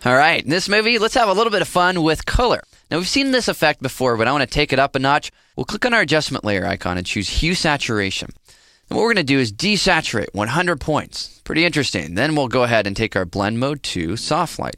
All right, in this movie, let's have a little bit of fun with color. Now, we've seen this effect before, but I want to take it up a notch. We'll click on our adjustment layer icon and choose Hue Saturation. And what we're going to do is desaturate 100 points. Pretty interesting. Then we'll go ahead and take our blend mode to soft light.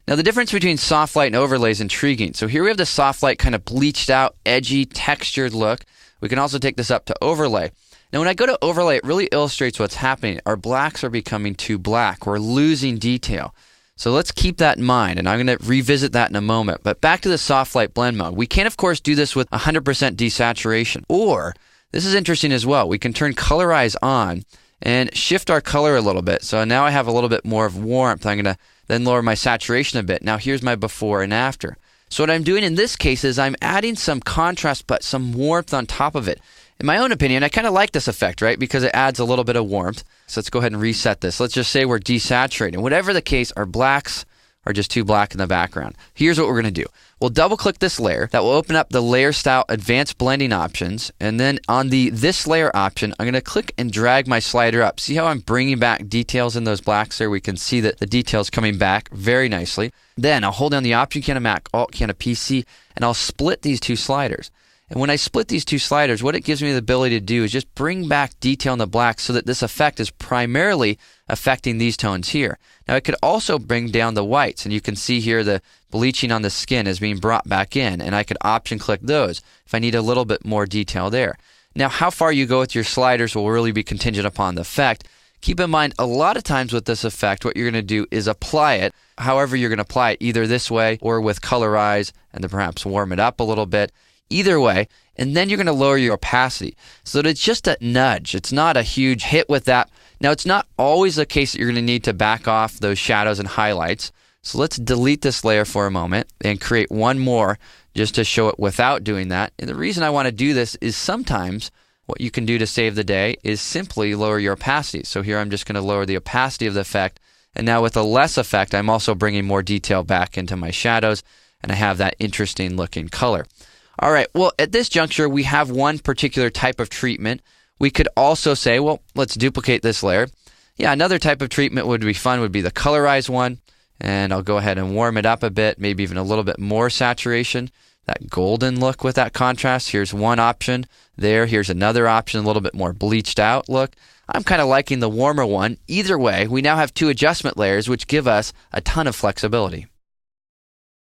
Now, the difference between soft light and overlay is intriguing. So here we have the soft light kind of bleached out, edgy, textured look. We can also take this up to overlay. Now, when I go to overlay, it really illustrates what's happening. Our blacks are becoming too black. We're losing detail. So let's keep that in mind, and I'm going to revisit that in a moment. But back to the soft light blend mode. We can, of course, do this with 100% desaturation. Or, this is interesting as well, we can turn colorize on and shift our color a little bit. So now I have a little bit more of warmth. I'm going to then lower my saturation a bit. Now here's my before and after. So what I'm doing in this case is I'm adding some contrast but some warmth on top of it. In my own opinion, I kind of like this effect, right? Because it adds a little bit of warmth. So let's go ahead and reset this. Let's just say we're desaturating. Whatever the case, our blacks are just too black in the background. Here's what we're going to do. We'll double click this layer. That will open up the layer style advanced blending options. And then on the this layer option, I'm going to click and drag my slider up. See how I'm bringing back details in those blacks there? We can see that the details coming back very nicely. Then I'll hold down the Option key on a Mac, Alt key on a PC, and I'll split these two sliders. And when I split these two sliders, what it gives me the ability to do is just bring back detail in the black so that this effect is primarily affecting these tones here. Now, it could also bring down the whites, and you can see here the bleaching on the skin is being brought back in, and I could option click those if I need a little bit more detail there. Now, how far you go with your sliders will really be contingent upon the effect. Keep in mind, a lot of times with this effect, what you're going to do is apply it however you're going to apply it, either this way or with colorize, and then perhaps warm it up a little bit. Either way, and then you're going to lower your opacity so that it's just a nudge. It's not a huge hit with that. Now, it's not always the case that you're going to need to back off those shadows and highlights. So let's delete this layer for a moment and create one more just to show it without doing that. And the reason I want to do this is sometimes what you can do to save the day is simply lower your opacity. So here I'm just going to lower the opacity of the effect. And now with a less effect, I'm also bringing more detail back into my shadows, and I have that interesting looking color. All right, well, at this juncture, we have one particular type of treatment. We could also say, well, let's duplicate this layer. Yeah, another type of treatment would be fun, would be the colorize one. And I'll go ahead and warm it up a bit, maybe even a little bit more saturation. That golden look with that contrast. Here's one option there. Here's another option, a little bit more bleached out look. I'm kind of liking the warmer one. Either way, we now have two adjustment layers, which give us a ton of flexibility.